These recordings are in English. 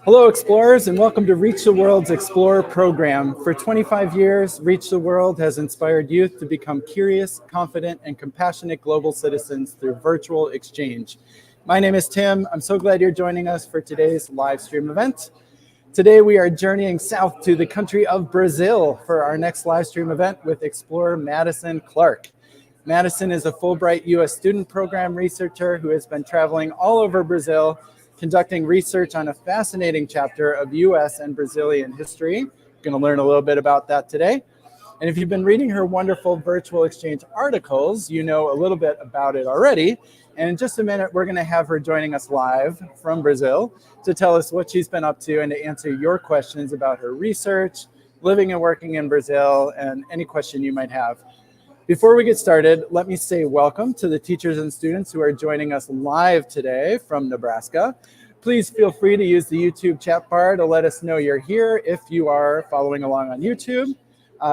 Hello, explorers, and welcome to Reach the World's Explorer program. For 25 years, Reach the World has inspired youth to become curious, confident, and compassionate global citizens through virtual exchange. My name is Tim. I'm so glad you're joining us for today's live stream event. Today, we are journeying south to the country of Brazil for our next live stream event with explorer Madison Clark. Madison is a Fulbright U.S. student program researcher who has been traveling all over Brazil, conducting research on a fascinating chapter of U.S. and Brazilian history. We're going to learn a little bit about that today. And if you've been reading her wonderful virtual exchange articles, you know a little bit about it already. And in just a minute, we're going to have her joining us live from Brazil to tell us what she's been up to and to answer your questions about her research, living and working in Brazil, and any question you might have. Before we get started, let me say welcome to the teachers and students who are joining us live today from Nebraska. Please feel free to use the YouTube chat bar to let us know you're here if you are following along on YouTube.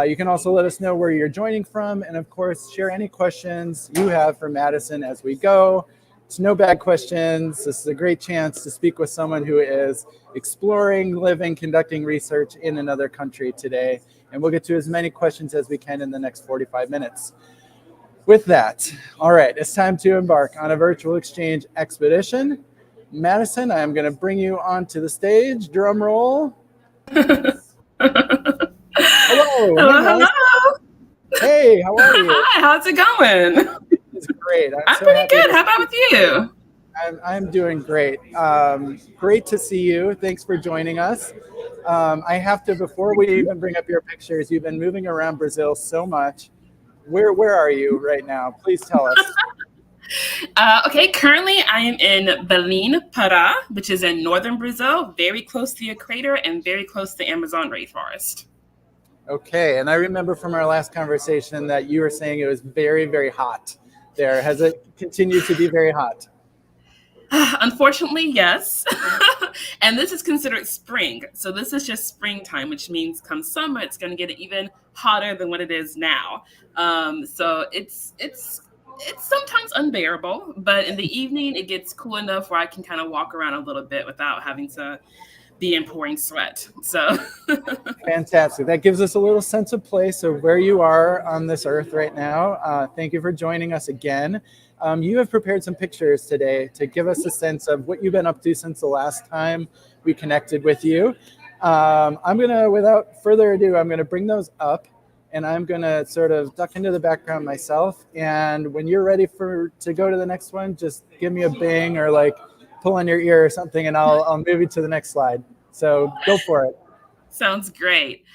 You can also let us know where you're joining from, and of course, share any questions you have for Madison as we go. It's no bad questions. This is a great chance to speak with someone who is exploring, living, conducting research in another country today. And we'll get to as many questions as we can in the next 45 minutes. With that, all right, it's time to embark on a virtual exchange expedition. Madison, I am going to bring you onto the stage. Drum roll. Hello. Hello. Hey, how are you? Hi, how's it going? It's great. I'm so pretty good. How about with you? I'm doing great. Great to see you. Thanks for joining us. I have to, before we even bring up your pictures, you've been moving around Brazil so much. Where are you right now? Please tell us. Okay, currently I am in Belém, Pará, which is in northern Brazil, very close to the equator and very close to the Amazon rainforest. Okay, and I remember from our last conversation that you were saying it was very, very hot there. Has it continued to be very hot? Unfortunately, yes. And this is considered spring. So this is just springtime, which means come summer, it's going to get even hotter than what it is now. So it's sometimes unbearable, but in the evening, it gets cool enough where I can kind of walk around a little bit without having to be in pouring sweat. So fantastic. That gives us a little sense of place of where you are on this earth right now. Thank you for joining us again. You have prepared some pictures today to give us a sense of what you've been up to since the last time we connected with you. I'm going to, without further ado, I'm going to bring those up and I'm going to sort of duck into the background myself. And when you're ready to go to the next one, just give me a bing or like pull on your ear or something and I'll move you to the next slide. So go for it. Sounds great.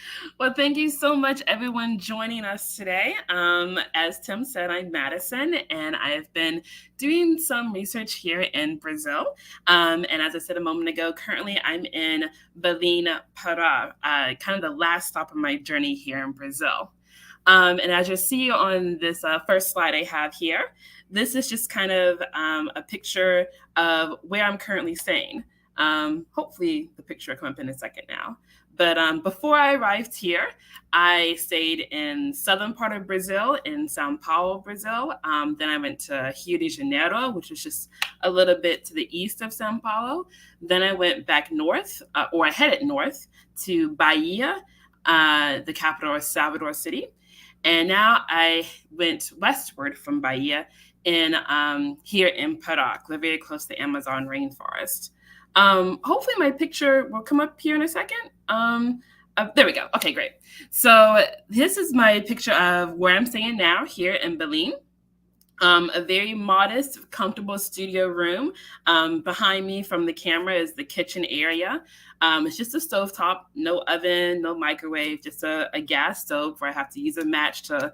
Well, thank you so much, everyone, joining us today. As Tim said, I'm Madison, and I have been doing some research here in Brazil. And as I said a moment ago, currently I'm in Belém, Pará, kind of the last stop of my journey here in Brazil. And as you see on this first slide I have here, this is just kind of a picture of where I'm currently staying. Hopefully the picture will come up in a second now. But before I arrived here, I stayed in southern part of Brazil, in Sao Paulo, Brazil. Then I went to Rio de Janeiro, which is just a little bit to the east of Sao Paulo. Then I went back north, or I headed north to Bahia, the capital of Salvador City. And now I went westward from Bahia here in Pará, very close to the Amazon rainforest. Hopefully my picture will come up here in a second. There we go. Okay, great. So this is my picture of where I'm staying now here in Belém. A very modest, comfortable studio room. Behind me from the camera is the kitchen area. It's just a stovetop, no oven, no microwave, just a gas stove where I have to use a match to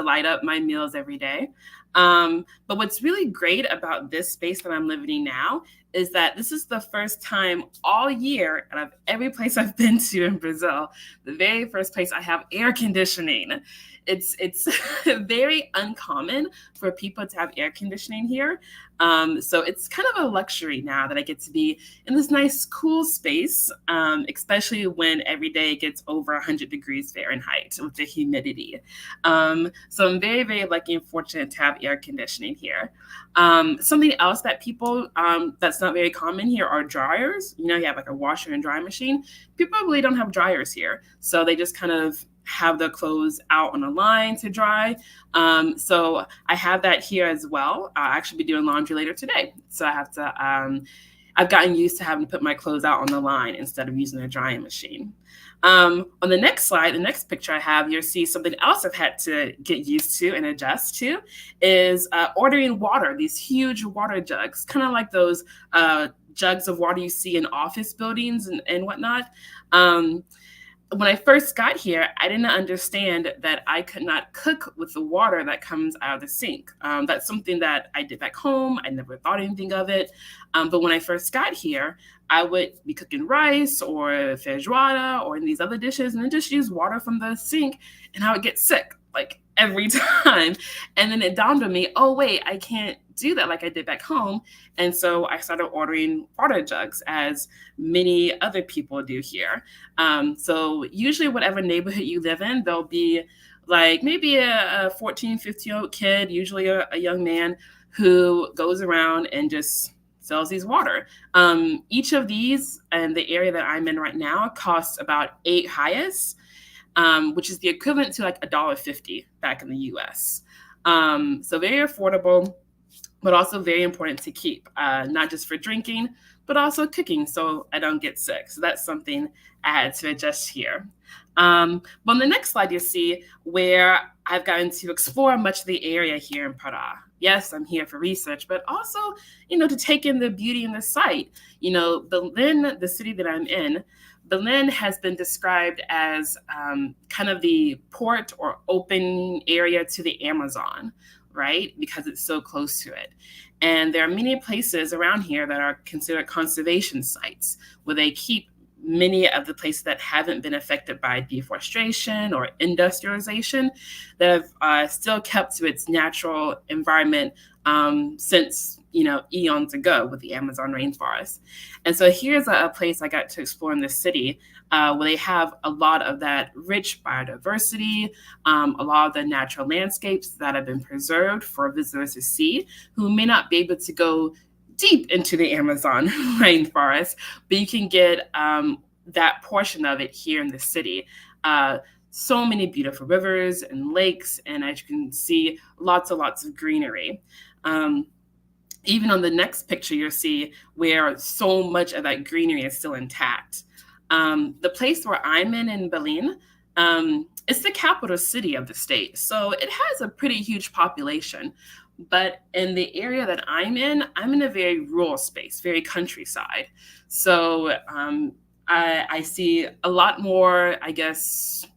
light up my meals every day. But what's really great about this space that I'm living in now is that this is the first time all year out of every place I've been to in Brazil, the very first place I have air conditioning. It's very uncommon for people to have air conditioning here. So it's kind of a luxury now that I get to be in this nice, cool space, especially when every day it gets over 100 degrees Fahrenheit with the humidity. So I'm very, very lucky and fortunate to have air conditioning here. Something else that people, that's not very common here are dryers. You have like a washer and dry machine. People really don't have dryers here. So they just kind of have the clothes out on a line to dry. So I have that here as well. I'll actually be doing laundry later today. So I have to, I've gotten used to having to put my clothes out on the line instead of using a drying machine. On the next slide, the next picture I have, you'll see something else I've had to get used to and adjust to is ordering water, these huge water jugs, kind of like those jugs of water you see in office buildings and whatnot. When I first got here, I didn't understand that I could not cook with the water that comes out of the sink. That's something that I did back home. I never thought anything of it. But when I first got here, I would be cooking rice or feijoada or in these other dishes and then just use water from the sink and I would get sick like every time. And then it dawned on me, oh, wait, I can't do that like I did back home. And so I started ordering water jugs as many other people do here. So usually whatever neighborhood you live in, there'll be like maybe a 14, 15-year-old kid, usually a young man who goes around and just sells these water. Each of these in the area that I'm in right now costs about 8 hayas, which is the equivalent to like $1.50 back in the U.S. So very affordable, but also very important to keep, not just for drinking, but also cooking so I don't get sick. So that's something I had to adjust here. But on the next slide, you'll see where I've gotten to explore much of the area here in Pará. Yes, I'm here for research, but also, to take in the beauty in the site. Belém, the city that I'm in, Belém has been described as kind of the port or open area to the Amazon, right? Because it's so close to it. And there are many places around here that are considered conservation sites where they keep many of the places that haven't been affected by deforestation or industrialization that have still kept to its natural environment since eons ago with the Amazon rainforest. And so here's a place I got to explore in this city where they have a lot of that rich biodiversity, a lot of the natural landscapes that have been preserved for visitors to see who may not be able to go deep into the Amazon rainforest, but you can get that portion of it here in the city. So many beautiful rivers and lakes, and as you can see, lots and lots of greenery. Even on the next picture, you'll see where so much of that greenery is still intact. The place where I'm in Belém, it's the capital city of the state, so it has a pretty huge population. But in the area that I'm in a very rural space, very countryside. So I see a lot more, I guess,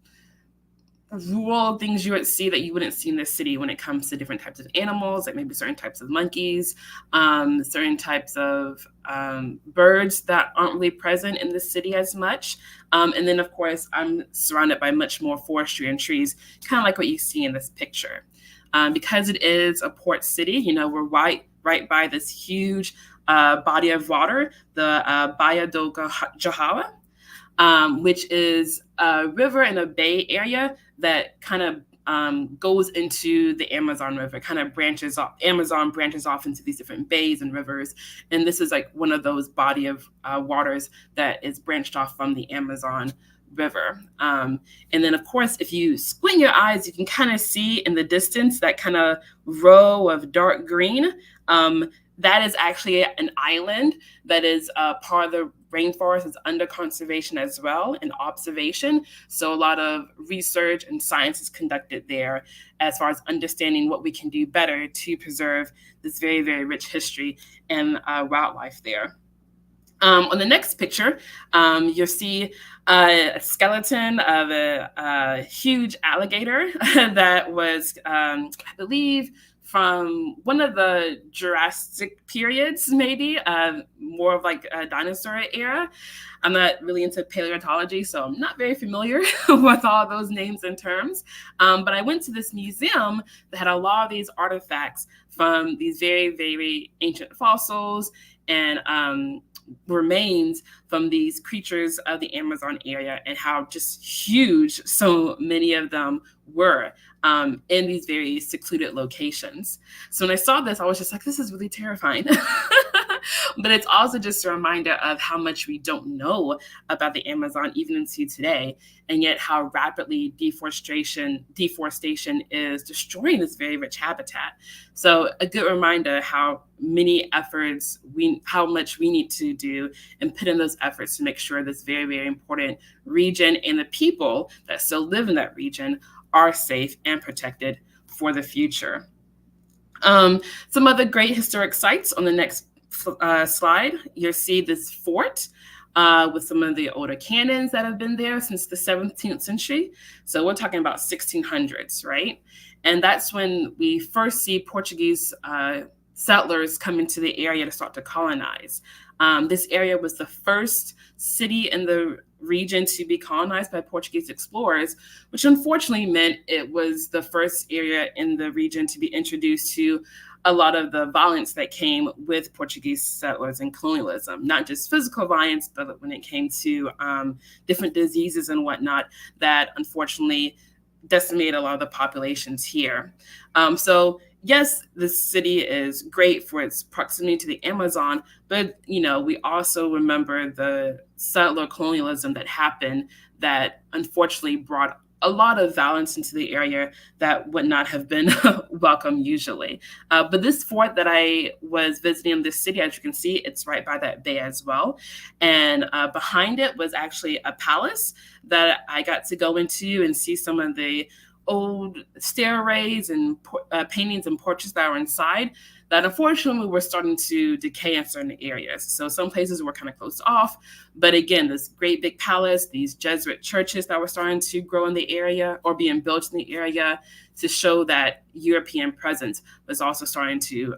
rural things you would see that you wouldn't see in the city when it comes to different types of animals, like maybe certain types of monkeys, certain types of birds that aren't really present in the city as much. And then, of course, I'm surrounded by much more forestry and trees, kind of like what you see in this picture. Because it is a port city, we're right by this huge body of water, the Baía do Jahala, which is a river in a bay area that kind of goes into the Amazon River, kind of branches off. Amazon branches off into these different bays and rivers. And this is like one of those body of waters that is branched off from the Amazon River. And then, of course, if you squint your eyes, you can kind of see in the distance that kind of row of dark green. That is actually an island that is part of the rainforest. Is under conservation as well and observation. So a lot of research and science is conducted there as far as understanding what we can do better to preserve this very, very rich history and wildlife there. On the next picture, you'll see a skeleton of a huge alligator that was, I believe, from one of the Jurassic periods, maybe, more of like a dinosaur era. I'm not really into paleontology, so I'm not very familiar with all those names and terms. But I went to this museum that had a lot of these artifacts from these very, very ancient fossils and remains from these creatures of the Amazon area, and how just huge so many of them were in these very secluded locations. So when I saw this, I was just like, this is really terrifying. But it's also just a reminder of how much we don't know about the Amazon even into today, and yet how rapidly deforestation is destroying this very rich habitat. So a good reminder how much we need to do and put in those efforts to make sure this very, very important region and the people that still live in that region are safe and protected for the future. Some other great historic sites on the next slide. You'll see this fort with some of the older cannons that have been there since the 17th century. So we're talking about 1600s, right? And that's when we first see Portuguese settlers come into the area to start to colonize. This area was the first city in the region to be colonized by Portuguese explorers, which unfortunately meant it was the first area in the region to be introduced to a lot of the violence that came with Portuguese settlers and colonialism, not just physical violence, but when it came to different diseases and whatnot that unfortunately decimated a lot of the populations here. So yes, this city is great for its proximity to the Amazon, but we also remember the settler colonialism that happened that unfortunately brought a lot of violence into the area that would not have been welcome usually. But this fort that I was visiting in this city, as you can see, it's right by that bay as well. And behind it was actually a palace that I got to go into and see some of the old stairways and paintings and portraits that were inside that unfortunately were starting to decay in certain areas. So some places were kind of closed off. But again, this great big palace, these Jesuit churches that were starting to grow in the area or being built in the area to show that European presence was also starting to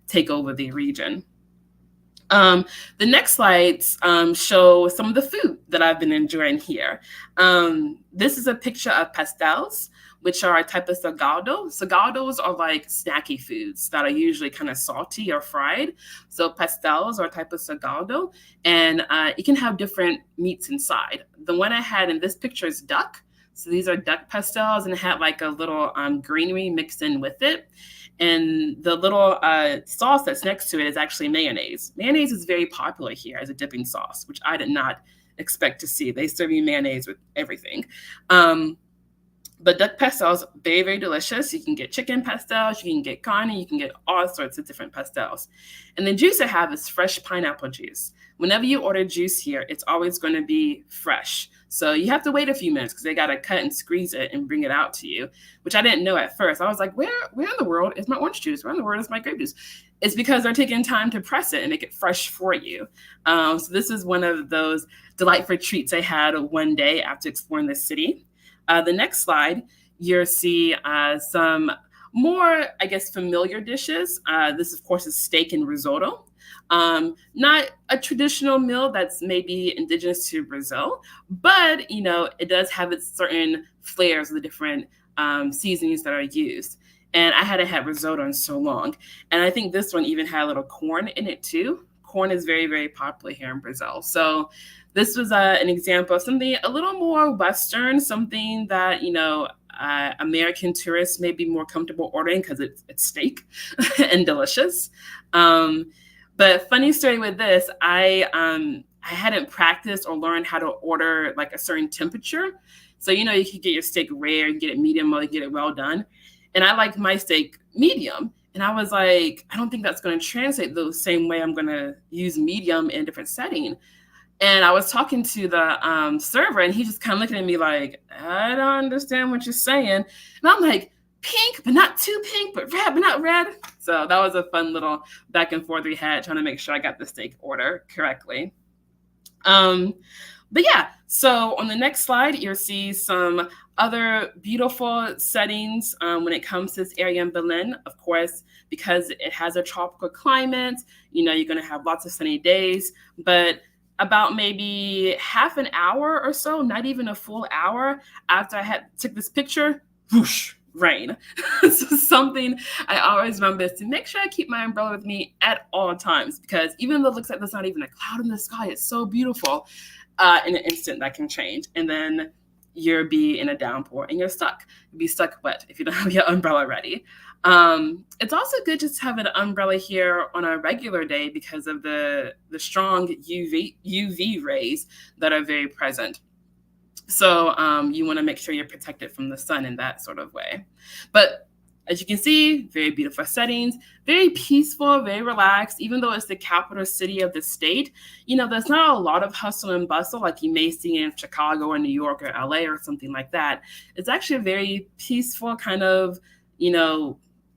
take over the region. The next slides show some of the food that I've been enjoying here. This is a picture of pastels, which are a type of salgado. Salgados are like snacky foods that are usually kind of salty or fried. So pastels are a type of salgado, and it can have different meats inside. The one I had in this picture is duck. So these are duck pastels, and it had like a little greenery mixed in with it. And the little sauce that's next to it is actually mayonnaise. Mayonnaise is very popular here as a dipping sauce, which I did not expect to see. They serve you mayonnaise with everything. But duck pastels, very, very delicious. You can get chicken pastels, you can get carne, you can get all sorts of different pastels. And the juice I have is fresh pineapple juice. Whenever you order juice here, it's always going to be fresh. So you have to wait a few minutes because they got to cut and squeeze it and bring it out to you, which I didn't know at first. I was like, where in the world is my orange juice? Where in the world is my grape juice? It's because they're taking time to press it and make it fresh for you. So this is one of those delightful treats I had one day after exploring the city. The next slide, you'll see some more, I guess, familiar dishes. This, of course, is steak and risotto. Not a traditional meal that's maybe indigenous to Brazil, but, it does have its certain flares of the different seasonings that are used. And I hadn't had risotto in so long. And I think this one even had a little corn in it, too. Corn is very, very popular here in Brazil. So this was an example of something a little more Western, something that, American tourists may be more comfortable ordering because it's steak and delicious. But funny story with this, I hadn't practiced or learned how to order like a certain temperature. So, you could get your steak rare, you get it medium, or you get it well done. And I like my steak medium. And I was like, I don't think that's going to translate the same way I'm going to use medium in a different setting. And I was talking to the server, and he just kind of looking at me like, I don't understand what you're saying. And I'm like, pink, but not too pink, but red, but not red. So that was a fun little back and forth we had trying to make sure I got the steak order correctly. But yeah, so on the next slide, you'll see some other beautiful settings when it comes to this area in Berlin. Of course, because it has a tropical climate, you're going to have lots of sunny days, but about maybe half an hour or so, not even a full hour after I had took this picture, whoosh, rain. So something I always remember is to make sure I keep my umbrella with me at all times, because even though it looks like there's not even a cloud in the sky, it's so beautiful. In an instant that can change, and then you'll be in a downpour and you're stuck. You'll be stuck wet if you don't have your umbrella ready. It's also good just to have an umbrella here on a regular day because of the strong UV rays that are very present. So you want to make sure you're protected from the sun in that sort of way. But as you can see, very beautiful settings, very peaceful, very relaxed. Even though it's the capital city of the state, there's not a lot of hustle and bustle like you may see in Chicago or New York or LA or something like that. It's actually a very peaceful kind of,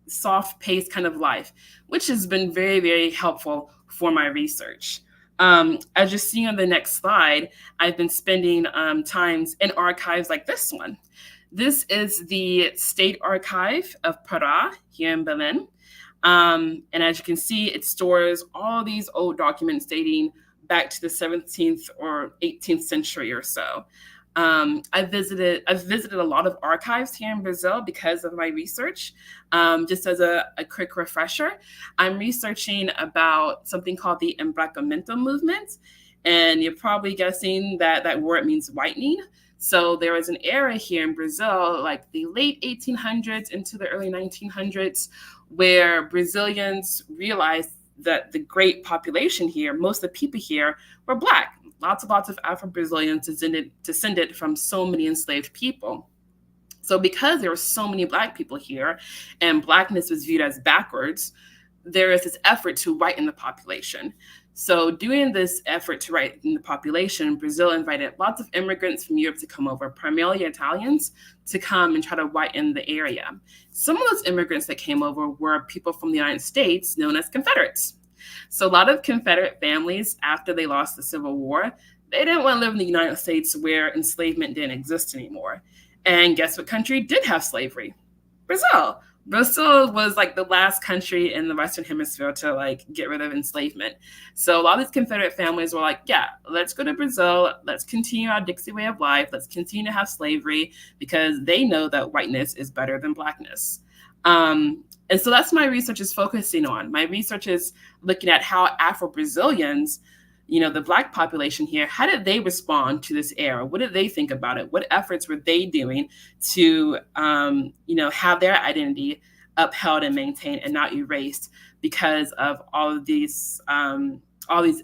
soft-paced kind of life, which has been very, very helpful for my research. As you see on the next slide, I've been spending times in archives like this one. This is the State Archive of Para here in Berlin. And as you can see, it stores all these old documents dating back to the 17th or 18th century or so. I've visited a lot of archives here in Brazil because of my research. Just as a quick refresher, I'm researching about something called the Embranquimento movement. And you're probably guessing that word means whitening. So there was an era here in Brazil, like the late 1800s into the early 1900s, where Brazilians realized that the great population here, most of the people here, were Black. Lots of Afro-Brazilians descended from so many enslaved people. So because there were so many Black people here and Blackness was viewed as backwards, there is this effort to whiten the population. So doing this effort to whiten the population, Brazil invited lots of immigrants from Europe to come over, primarily Italians, to come and try to whiten the area. Some of those immigrants that came over were people from the United States known as Confederates. So a lot of Confederate families, after they lost the Civil War, they didn't want to live in the United States where enslavement didn't exist anymore. And guess what country did have slavery? Brazil. Brazil was like the last country in the Western Hemisphere to get rid of enslavement. So a lot of these Confederate families were like, yeah, let's go to Brazil. Let's continue our Dixie way of life. Let's continue to have slavery because they know that whiteness is better than Blackness. And so that's my research is focusing on. My research is looking at how Afro-Brazilians, the Black population here, how did they respond to this era? What did they think about it? What efforts were they doing to, have their identity upheld and maintained and not erased because of all these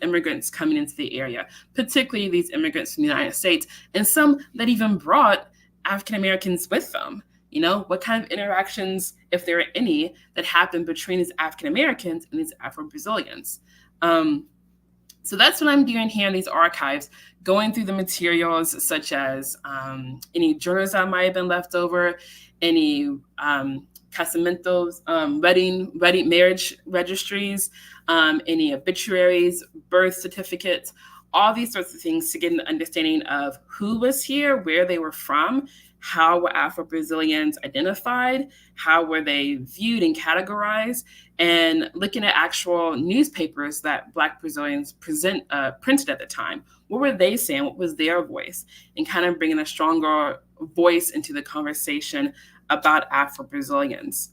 immigrants coming into the area, particularly these immigrants from the United States, and some that even brought African Americans with them. What kind of interactions, if there are any, that happen between these African Americans and these Afro-Brazilians. So that's what I'm doing here in these archives, going through the materials such as any journals that might have been left over, any casamentos, wedding marriage registries, any obituaries, birth certificates, all these sorts of things to get an understanding of who was here, where they were from, how were Afro-Brazilians identified, how were they viewed and categorized, and looking at actual newspapers that Black Brazilians printed at the time. What were they saying? What was their voice? And kind of bringing a stronger voice into the conversation about Afro-Brazilians.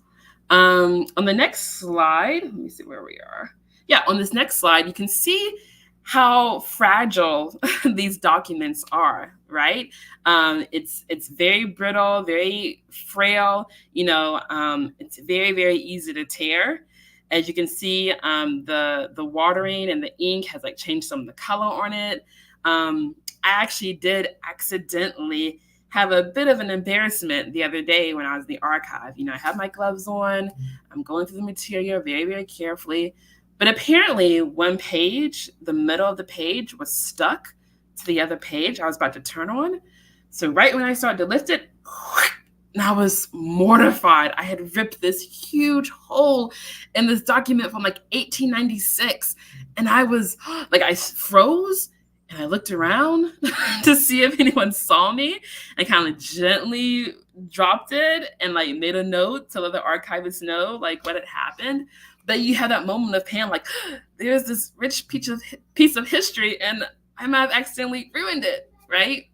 On the next slide, let me see where we are. Yeah, on this next slide, you can see how fragile these documents are, right? It's very brittle, very frail, it's very, very easy to tear. As you can see, the watering and the ink has changed some of the color on it. I actually did accidentally have a bit of an embarrassment the other day when I was in the archive. I have my gloves on, I'm going through the material very, very carefully. But apparently one page, the middle of the page was stuck to the other page I was about to turn on. So right when I started to lift it, and I was mortified. I had ripped this huge hole in this document from 1896. And I was I froze And I looked around to see if anyone saw me and kind of gently dropped it and like made a note to let the archivists know like what had happened. But you have that moment of pain, like there's this rich piece of history and I might have accidentally ruined it, right?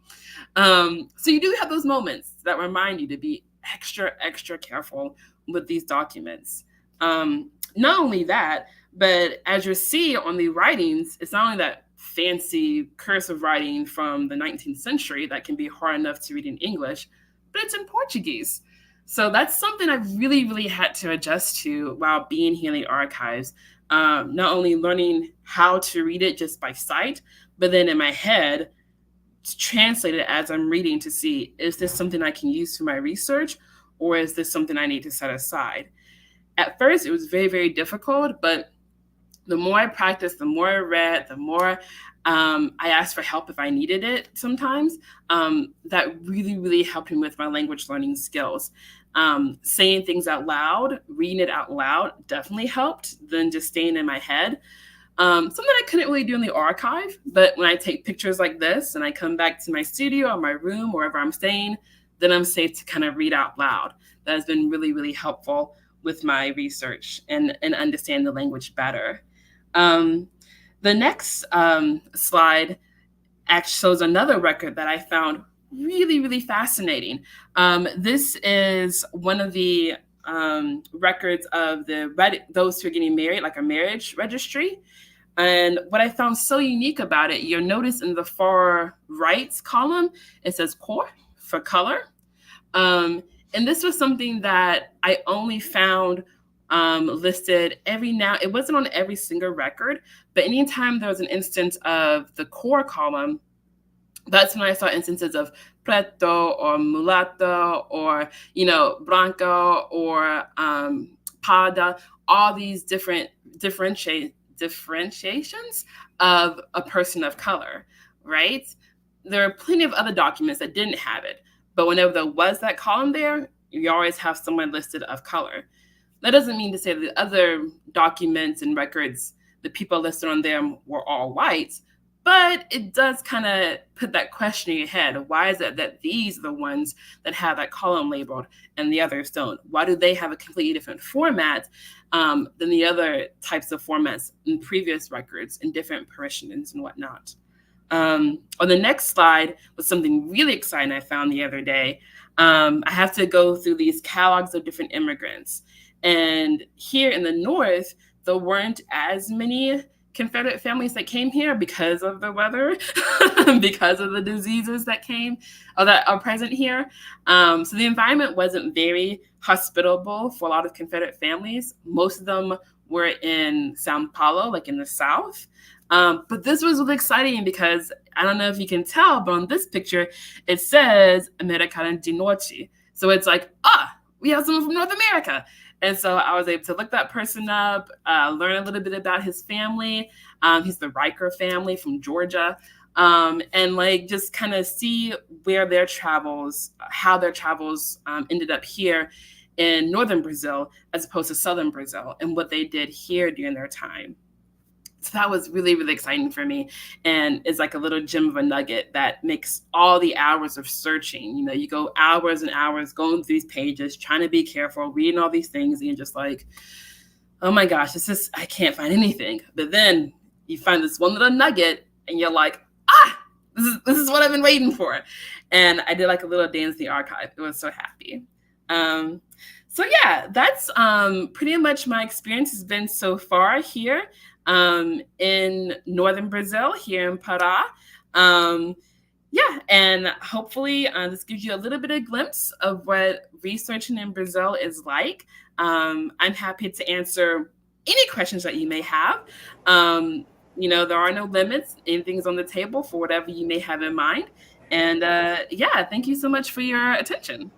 So you do have those moments that remind you to be extra careful with these documents. Not only that, but as you see on the writings, it's not only that fancy cursive writing from the 19th century that can be hard enough to read in English, but it's in Portuguese. So that's something I really had to adjust to while being here in the archives. Not only learning how to read it just by sight, but then in my head, translate it as I'm reading to see, is this something I can use for my research or is this something I need to set aside? At first, it was very difficult, but the more I practiced, the more I read, the more I asked for help if I needed it sometimes. That really helped me with my language learning skills. Saying things out loud, reading it out loud definitely helped than just staying in my head. Something I couldn't really do in the archive, but when I take pictures like this and I come back to my studio or my room, wherever I'm staying, then I'm safe to kind of read out loud. That has been really helpful with my research and understand the language better. The next slide actually shows another record that I found really fascinating. This is one of the records of those who are getting married, like a marriage registry. And what I found so unique about it, you'll notice in the far right column, it says cor for color. And this was something that I only found listed every now. It wasn't on every single record, but anytime there was an instance of the core column, that's when I saw instances of preto or mulatto or, blanco or parda, all these different differentiations of a person of color, right? There are plenty of other documents that didn't have it, but whenever there was that column there, you always have someone listed of color. That doesn't mean to say that the other documents and records, the people listed on them were all white, but it does kind of put that question in your head. Why is it that these are the ones that have that column labeled and the others don't? Why do they have a completely different format than the other types of formats in previous records in different parishioners and whatnot? On the next slide was something really exciting I found the other day. I have to go through these catalogs of different immigrants. And here in the North, there weren't as many Confederate families that came here because of the weather, because of the diseases that came or that are present here. So the environment wasn't very hospitable for a lot of Confederate families. Most of them were in Sao Paulo, like in the South. But this was really exciting because I don't know if you can tell, but on this picture, it says Americana de Norte. So it's like, we have someone from North America. And so I was able to look that person up, learn a little bit about his family. He's the Riker family from Georgia. And like just kind of see where their travels, how their travels ended up here in northern Brazil as opposed to southern Brazil and what they did here during their time. So that was really exciting for me, and it's like a little gem of a nugget that makes all the hours of searching. You go hours and hours going through these pages, trying to be careful, reading all these things, and you're just like, oh my gosh, I can't find anything. But then you find this one little nugget, and you're like, this is what I've been waiting for. And I did like a little dance in the archive. It was so happy. So yeah, that's pretty much my experience has been so far here. In northern Brazil, here in Pará. And hopefully this gives you a little bit of glimpse of what researching in Brazil is like. I'm happy to answer any questions that you may have. There are no limits. Anything's on the table for whatever you may have in mind. And thank you so much for your attention.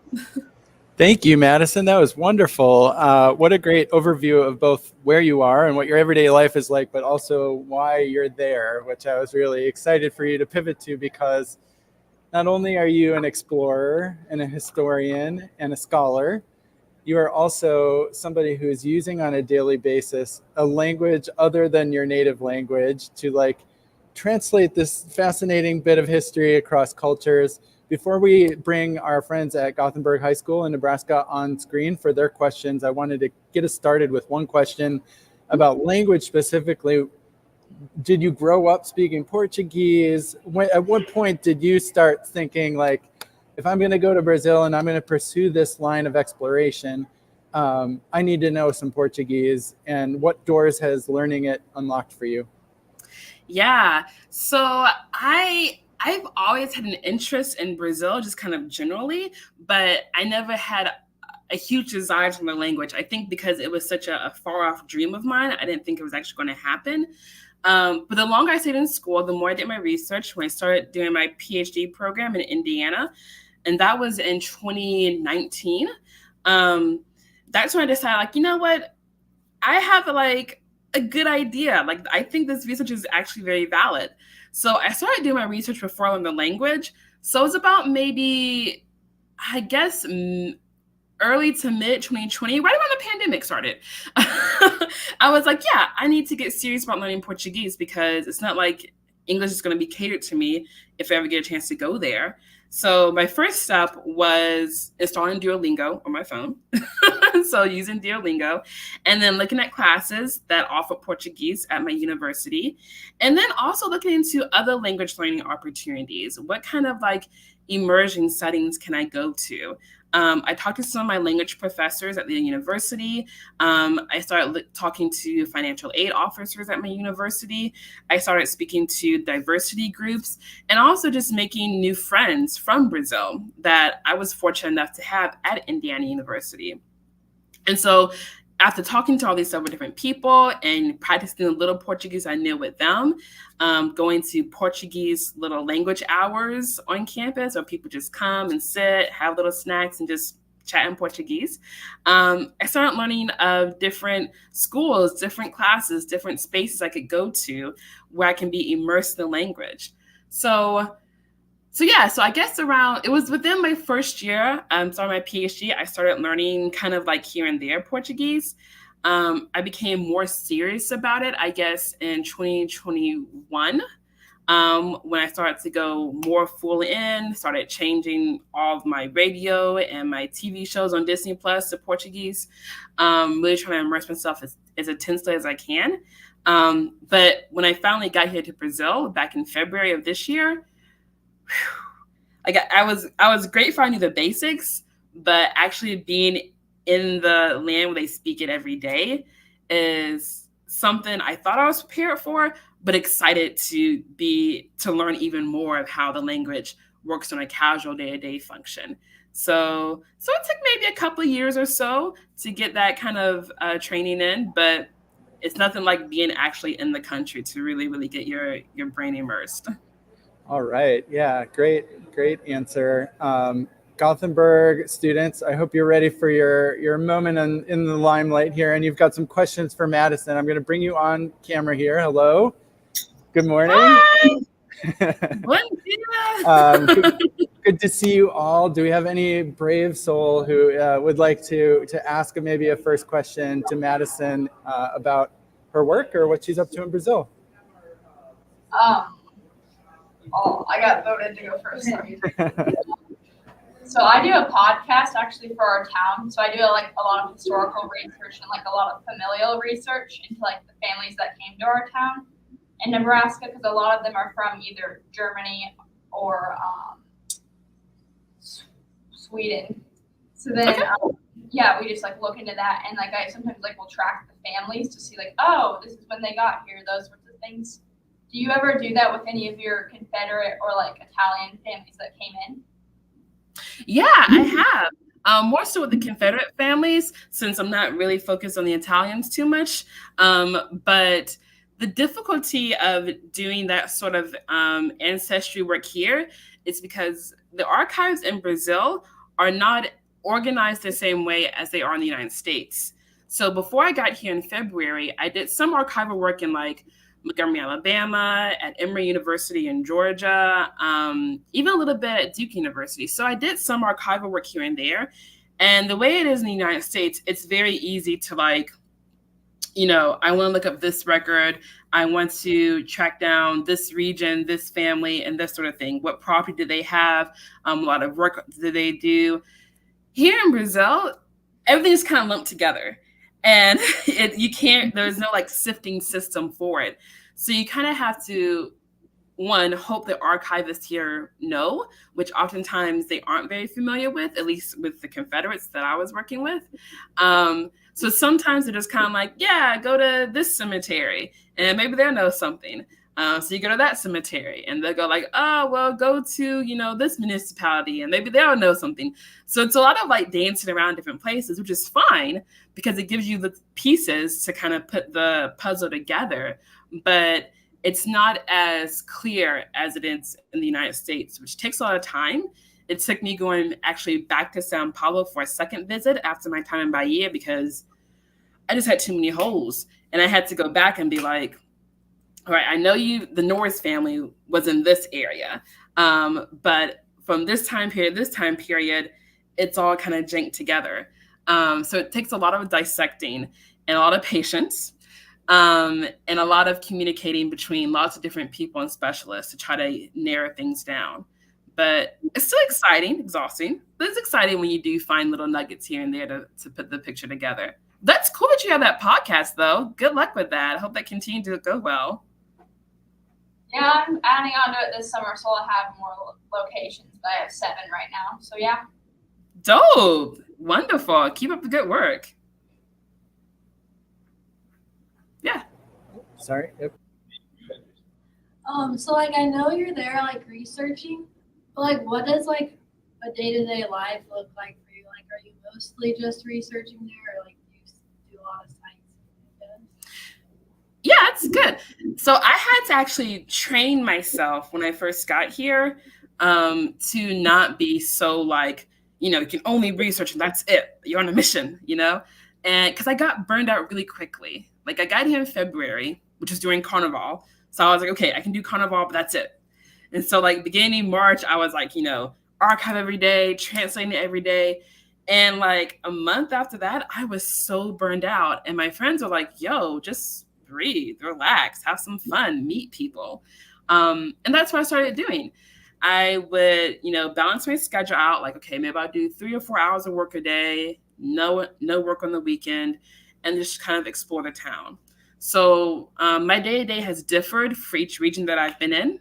Thank you, Madison. That was wonderful. What a great overview of both where you are and what your everyday life is like, but also why you're there, which I was really excited for you to pivot to, because not only are you an explorer and a historian and a scholar, you are also somebody who is using on a daily basis a language other than your native language to translate this fascinating bit of history across cultures. Before we bring our friends at Gothenburg High School in Nebraska on screen for their questions, I wanted to get us started with one question about language specifically. Did you grow up speaking Portuguese? At what point did you start thinking, like, if I'm going to go to Brazil and I'm going to pursue this line of exploration, I need to know some Portuguese? And what doors has learning it unlocked for you? Yeah, so I've always had an interest in Brazil, just kind of generally, but I never had a huge desire for the language. I think because it was such a far off dream of mine, I didn't think it was actually going to happen. But the longer I stayed in school, the more I did my research. When I started doing my PhD program in Indiana, and that was in 2019, that's when I decided, like, you know what? I have like a good idea. Like, I think this research is actually very valid. So I started doing my research before I learned the language. So it was about maybe, I guess, early to mid 2020, right around the pandemic started. I was like, yeah, I need to get serious about learning Portuguese because it's not like English is going to be catered to me if I ever get a chance to go there. So my first step was installing Duolingo on my phone. So using Duolingo, and then looking at classes that offer Portuguese at my university, and then also looking into other language learning opportunities. What kind of like immersion settings can I go to? I talked to some of my language professors at the university. I started talking to financial aid officers at my university. I started speaking to diversity groups and also just making new friends from Brazil that I was fortunate enough to have at Indiana University. And so after talking to all these several different people and practicing a little Portuguese I knew with them, going to Portuguese little language hours on campus where people just come and sit, have little snacks, and just chat in Portuguese. I started learning of different schools, different classes, different spaces I could go to where I can be immersed in the language. So I guess it was within my first year, starting my PhD, I started learning kind of like here and there Portuguese. I became more serious about it, I guess, in 2021, when I started to go more full in, started changing all of my radio and my TV shows on Disney Plus to Portuguese, really trying to immerse myself as intensely as I can. But when I finally got here to Brazil back in February of this year, like I was grateful I knew the basics, but actually being in the land where they speak it every day is something I thought I was prepared for, but excited to learn even more of how the language works on a casual day-to-day function. So it took maybe a couple of years or so to get that kind of training in, but it's nothing like being actually in the country to really, really get your brain immersed. All right. Yeah, great answer. Gothenburg students, I hope you're ready for your moment in the limelight here. And you've got some questions for Madison. I'm going to bring you on camera here. Hello. Good morning. Hi. Good to see you all. Do we have any brave soul who would like to ask maybe a first question to Madison about her work or what she's up to in Brazil? I got voted to go first. Sorry. So I do a podcast actually for our town. So I do like a lot of historical research and like a lot of familial research into like the families that came to our town in Nebraska, because a lot of them are from either Germany or Sweden. So then, yeah, we just like look into that, and like I sometimes like will track the families to see like, oh, this is when they got here, those sorts of things. Do you ever do that with any of your Confederate or like Italian families that came in? Yeah, I have. More so with the Confederate families, since I'm not really focused on the Italians too much. But the difficulty of doing that sort of ancestry work here is because the archives in Brazil are not organized the same way as they are in the United States. So before I got here in February, I did some archival work in like Montgomery, Alabama, at Emory University in Georgia, even a little bit at Duke University. So I did some archival work here and there. And the way it is in the United States, it's very easy to like, I want to look up this record. I want to track down this region, this family, and this sort of thing. What property do they have? A lot of work do they do? Here in Brazil, everything's kind of lumped together, and there's no like sifting system for it. So you kind of have to, one, hope the archivists here know, which oftentimes they aren't very familiar with, at least with the Confederates that I was working with. So sometimes they're just kind of like, yeah, go to this cemetery, and maybe they'll know something. So you go to that cemetery, and they'll go like, oh, well, go to, this municipality, and maybe they'll know something. So it's a lot of like dancing around different places, which is fine because it gives you the pieces to kind of put the puzzle together. But it's not as clear as it is in the United States, which takes a lot of time. It took me going actually back to Sao Paulo for a second visit after my time in Bahia because I just had too many holes. And I had to go back and be like, all right, I know the Norris family was in this area, but from this time period, it's all kind of janked together. So it takes a lot of dissecting and a lot of patience. And a lot of communicating between lots of different people and specialists to try to narrow things down. But it's still exciting, exhausting. But it's exciting when you do find little nuggets here and there to put the picture together. That's cool that you have that podcast, though. Good luck with that. I hope that continues to go well. Yeah, I'm adding on to it this summer, so I'll have more locations. But I have 7 right now, so yeah. Dope. Wonderful. Keep up the good work. Yeah. Sorry. Yep. So like I know you're there like researching, but like what does like a day-to-day life look like for you? Like are you mostly just researching there or like do you do a lot of sightseeing? Yeah, it's good. So I had to actually train myself when I first got here to not be so like, you can only research and that's it. You're on a mission, and because I got burned out really quickly. Like I got here in February, which is during Carnival. So I was like, okay, I can do Carnival, but that's it. And so like beginning March, I was like, archive every day, translating every day. And like a month after that, I was so burned out. And my friends were like, yo, just breathe, relax, have some fun, meet people. And that's what I started doing. I would, balance my schedule out. Like, okay, maybe I'll do 3 or 4 hours of work a day, no work on the weekend, and just kind of explore the town. So my day-to-day has differed for each region that I've been in.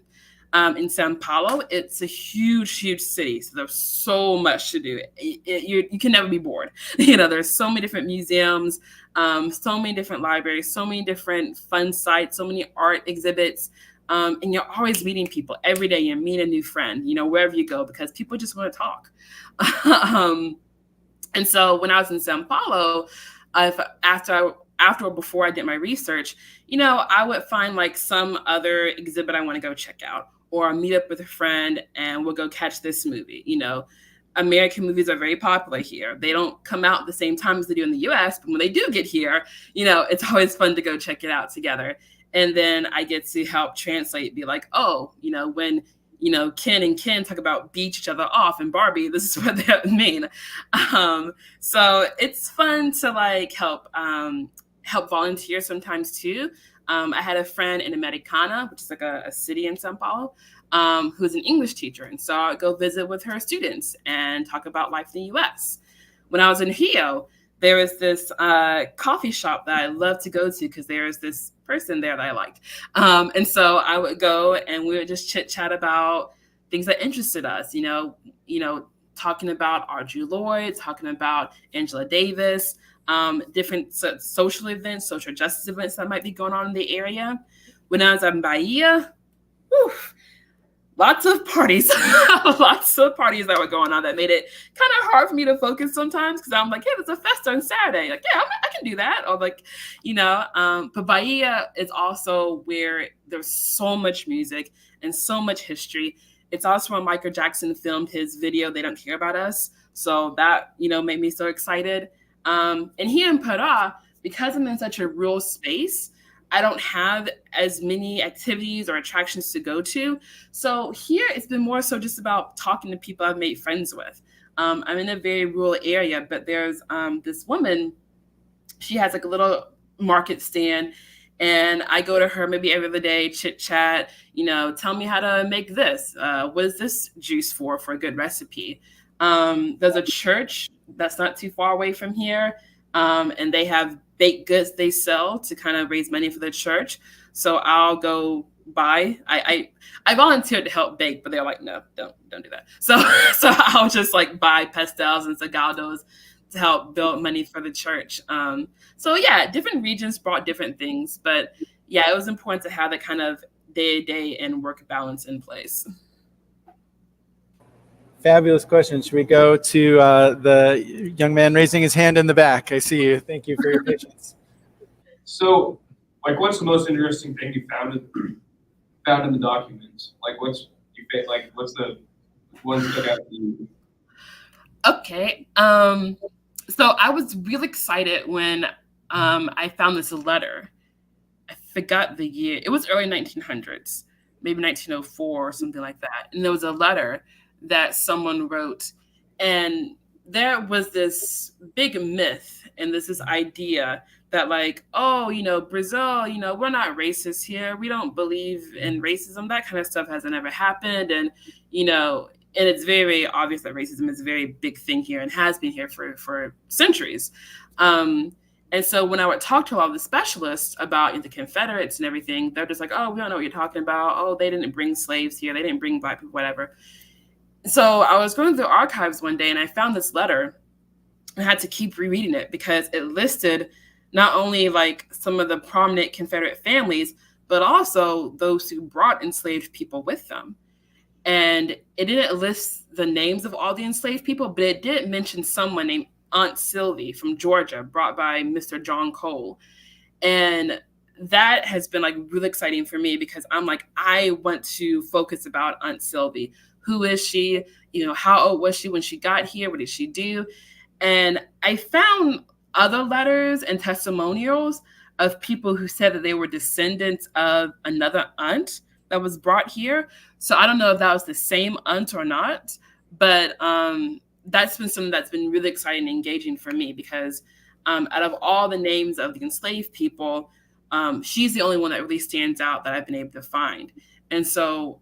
In Sao Paulo, it's a huge, huge city. So there's so much to do. You can never be bored. There's so many different museums, so many different libraries, so many different fun sites, so many art exhibits. And you're always meeting people. Every day you meet a new friend, wherever you go, because people just want to talk. And so when I was in Sao Paulo, after or before I did my research, I would find like some other exhibit I want to go check out, or I'll meet up with a friend and we'll go catch this movie. American movies are very popular here. They don't come out the same time as they do in the U.S., but when they do get here, it's always fun to go check it out together. And then I get to help translate, be like, oh, when Ken and Ken talk about beat each other off in Barbie, this is what they mean. So it's fun to like help volunteer sometimes too. I had a friend in Americana, which is like a city in Sao Paulo, who's an English teacher. And so I'd go visit with her students and talk about life in the U.S. When I was in Rio, there was this coffee shop that I love to go to because there was this person there that I liked. And so I would go and we would just chit chat about things that interested us, talking about Audre Lorde, talking about Angela Davis, different social events, social justice events that might be going on in the area. When I was in Bahia, lots of parties, lots of parties that were going on that made it kind of hard for me to focus sometimes because I'm like, hey, there's a festa on Saturday. Like, yeah, I can do that. Or like, but Bahia is also where there's so much music and so much history. It's also where Michael Jackson filmed his video, They Don't Care About Us. So that, made me so excited. And here in Pará, because I'm in such a rural space, I don't have as many activities or attractions to go to. So here it's been more so just about talking to people I've made friends with. I'm in a very rural area, but there's this woman, she has like a little market stand. And I go to her maybe every other day, chit chat, tell me how to make this. What is this juice for a good recipe? There's a church that's not too far away from here. And they have baked goods they sell to kind of raise money for the church. So I'll go buy. I volunteered to help bake, but they're like, no, don't do that. So I'll just like buy pastels and salgados to help build money for the church. So yeah, different regions brought different things, but yeah, it was important to have that kind of day-to-day and work balance in place. Fabulous question. Should we go to the young man raising his hand in the back? I see you. Thank you for your patience. So, like, what's the most interesting thing you found in the documents? Like, what's the one that stuck out to you? Okay. So I was really excited when I found this letter. I forgot the year. It was early 1900s, maybe 1904 or something like that. And there was a letter that someone wrote. And there was this big myth and this idea that like, oh, Brazil, we're not racist here. We don't believe in racism. That kind of stuff hasn't ever happened. And, and it's very, very obvious that racism is a very big thing here and has been here for centuries. And so when I would talk to a lot of the specialists about the Confederates and everything, they're just like, oh, we don't know what you're talking about. Oh, they didn't bring slaves here. They didn't bring Black people, whatever. So I was going through archives one day and I found this letter and I had to keep rereading it because it listed not only like some of the prominent Confederate families, but also those who brought enslaved people with them. And it didn't list the names of all the enslaved people, but it did mention someone named Aunt Sylvie from Georgia, brought by Mr. John Cole. And that has been like really exciting for me because I'm like, I want to focus about Aunt Sylvie. Who is she? How old was she when she got here? What did she do? And I found other letters and testimonials of people who said that they were descendants of another aunt that was brought here. So I don't know if that was the same aunt or not, but that's been something that's been really exciting and engaging for me because out of all the names of the enslaved people, she's the only one that really stands out that I've been able to find. And so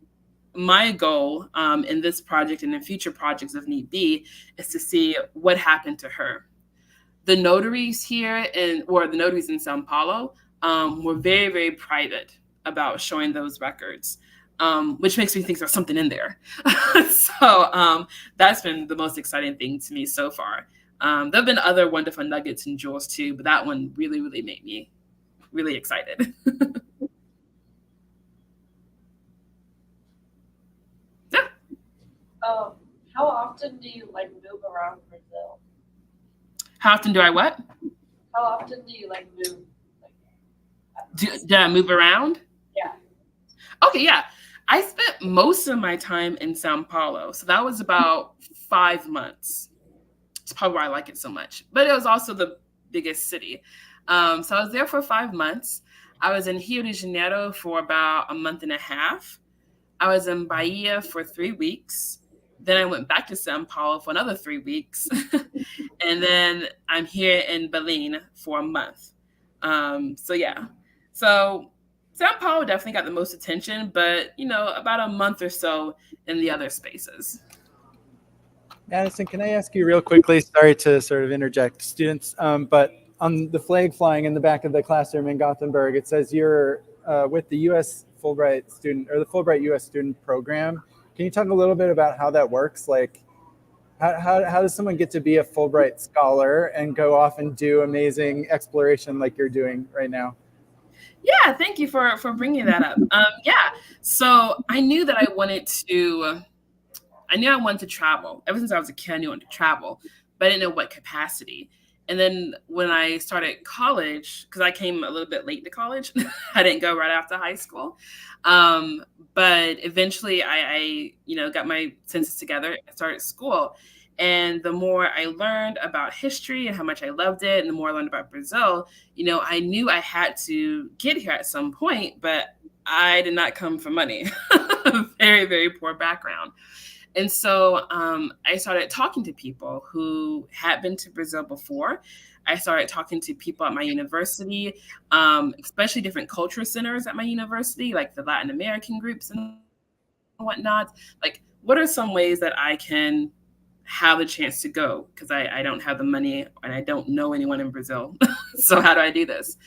my goal in this project and in future projects, if need be, is to see what happened to her. The notaries here or the notaries in Sao Paulo were very, very private about showing those records, which makes me think there's something in there. So that's been the most exciting thing to me so far. There have been other wonderful nuggets and jewels too, but that one really, really made me really excited. Yeah. How often do you move around Brazil? How often do I what? How often do you move? Do I move around? Yeah. Okay, yeah. I spent most of my time in Sao Paulo. So that was about 5 months. It's probably why I like it so much. But it was also the biggest city. So I was there for 5 months. I was in Rio de Janeiro for about a month and a half. I was in Bahia for 3 weeks. Then I went back to Sao Paulo for another 3 weeks. And then I'm here in Belém for a month. So yeah. So Sao Paulo definitely got the most attention, but about a month or so in the other spaces. Madison, can I ask you real quickly? Sorry to sort of interject, students, but on the flag flying in the back of the classroom in Gothenburg, it says you're with the U.S. Fulbright student or the Fulbright U.S. student program. Can you talk a little bit about how that works? Like, how does someone get to be a Fulbright scholar and go off and do amazing exploration like you're doing right now? Yeah, thank you for bringing that up. Yeah, so I knew that I wanted to travel. Ever since I was a kid, I knew I wanted to travel, but I didn't know what capacity. And then when I started college, because I came a little bit late to college, I didn't go right after high school. But eventually I got my senses together and started school. And the more I learned about history and how much I loved it, and the more I learned about Brazil, I knew I had to get here at some point, but I did not come for money. Very, very poor background. And so I started talking to people who had been to Brazil before. I started talking to people at my university, especially different culture centers at my university, like the Latin American groups and whatnot. Like, what are some ways that I can have a chance to go? Because I don't have the money and I don't know anyone in Brazil. So how do I do this?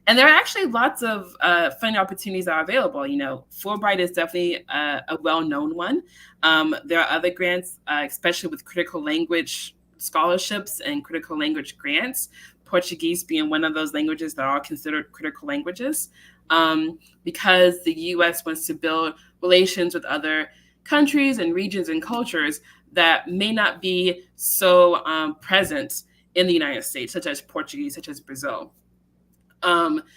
And there are actually lots of funding opportunities that are available. You know, Fulbright is definitely a well-known one. There are other grants, especially with critical language scholarships and critical language grants, Portuguese being one of those languages that are considered critical languages, because the U.S. wants to build relations with other countries and regions and cultures that may not be so present in the United States, such as Portuguese, such as Brazil.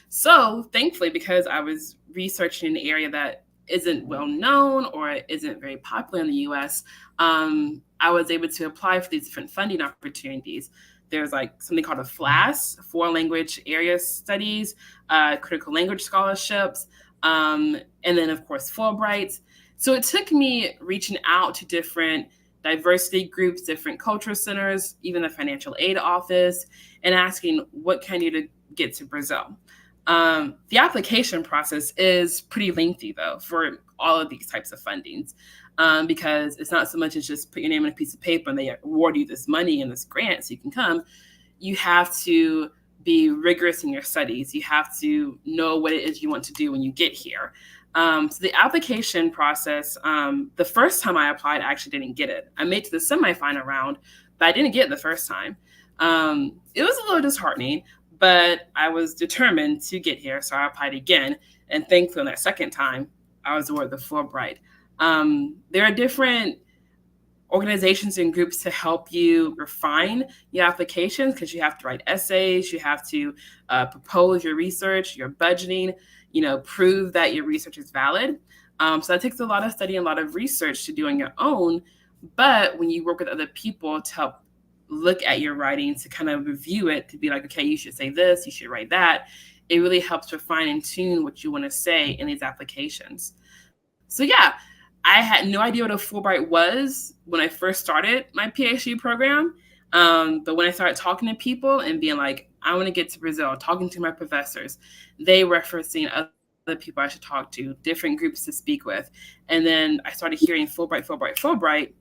So thankfully, because I was researching an area that isn't well known or isn't very popular in the US, I was able to apply for these different funding opportunities. There's like something called a FLAS, Foreign Language Area Studies, Critical Language Scholarships, and then of course Fulbright. So it took me reaching out to different diversity groups, different culture centers, even the financial aid office, and asking, what can you do to get to Brazil? The application process is pretty lengthy, though, for all of these types of fundings, because it's not so much as just put your name on a piece of paper and they award you this money and this grant so you can come. You have to be rigorous in your studies. You have to know what it is you want to do when you get here. So the application process, the first time I applied, I actually didn't get it. I made it to the semifinal round, but I didn't get it the first time. It was a little disheartening, but I was determined to get here. So I applied again. And thankfully, on that second time, I was awarded the Fulbright. There are different organizations and groups to help you refine your applications, because you have to write essays, you have to propose your research, your budgeting, prove that your research is valid. So that takes a lot of study and a lot of research to do on your own. But when you work with other people to help look at your writing, to kind of review it, to be like, okay, you should say this, you should write that, it really helps refine and tune what you want to say in these applications. So yeah, I had no idea what a Fulbright was when I first started my PhD program. But when I started talking to people and being like, I want to get to Brazil, talking to my professors, they referencing other people I should talk to, different groups to speak with. And then I started hearing Fulbright,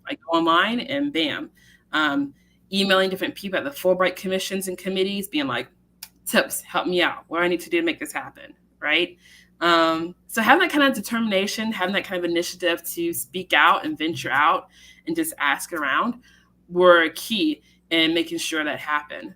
I go online and bam, emailing different people at the Fulbright commissions and committees, being like, tips, help me out. What do I need to do to make this happen, right? So having that kind of determination, having that kind of initiative to speak out and venture out and just ask around were key in making sure that happened.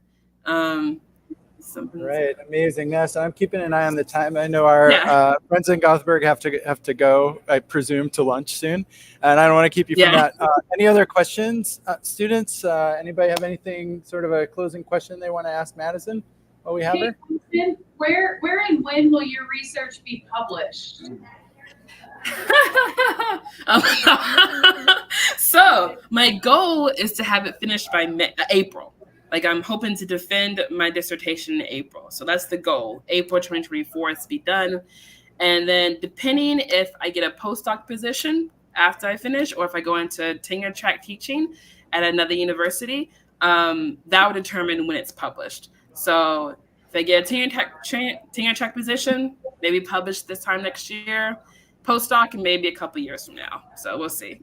Right, amazing. Yes, I'm keeping an eye on the time. I know our friends in Gothenburg have to go, I presume, to lunch soon, and I don't want to keep you from that. Any other questions, students? Anybody have anything, sort of a closing question they want to ask Madison while we have her? Where and when will your research be published? So my goal is to have it finished by April. Like, I'm hoping to defend my dissertation in April. So that's the goal. April 2024 is to be done. And then depending if I get a postdoc position after I finish, or if I go into tenure track teaching at another university, that will determine when it's published. So if I get a tenure track position, maybe published this time next year, postdoc, and maybe a couple years from now. So we'll see.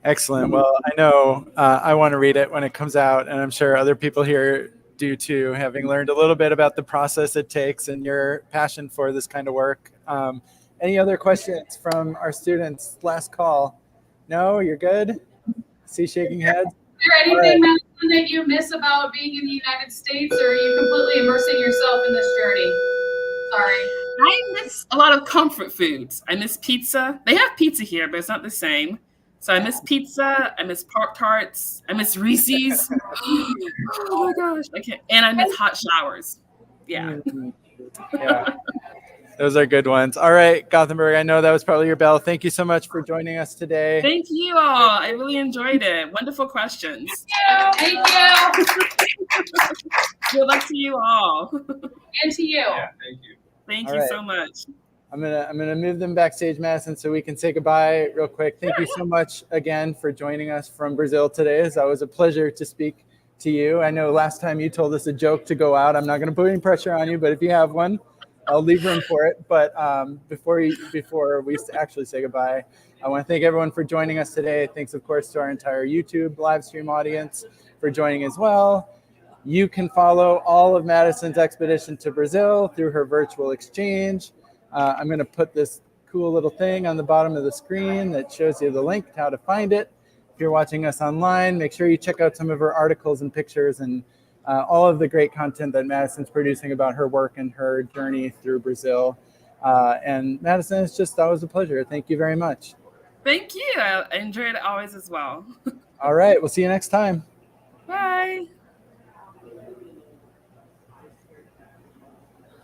Excellent. Well, I know I want to read it when it comes out, and I'm sure other people here do too, having learned a little bit about the process it takes and your passion for this kind of work. Any other questions from our students? Last call. No, you're good? See shaking heads. Is there anything, Madison, that you miss about being in the United States, or are you completely immersing yourself in this journey? Sorry. I miss a lot of comfort foods. I miss pizza. They have pizza here, but it's not the same. So I miss pizza. I miss Pop-Tarts. I miss Reese's. Oh my gosh. And I miss hot showers. Yeah. Yeah. Those are good ones. All right, Gothenburg, I know that was probably your bell. Thank you so much for joining us today. Thank you all. I really enjoyed it. Wonderful questions. Thank you. Good luck to you all. And to you. Yeah, thank you. Thank you so much. I'm gonna move them backstage, Madison, so we can say goodbye real quick. Thank you so much again for joining us from Brazil today. It's always a pleasure to speak to you. I know last time you told us a joke to go out. I'm not going to put any pressure on you, but if you have one, I'll leave room for it. But before we actually say goodbye, I want to thank everyone for joining us today. Thanks, of course, to our entire YouTube live stream audience for joining as well. You can follow all of Madison's expedition to Brazil through her virtual exchange. I'm going to put this cool little thing on the bottom of the screen that shows you the link to how to find it. If you're watching us online, make sure you check out some of her articles and pictures and all of the great content that Madison's producing about her work and her journey through Brazil. And Madison, it's just always a pleasure. Thank you very much. Thank you. I enjoyed it always as well. All right. We'll see you next time. Bye.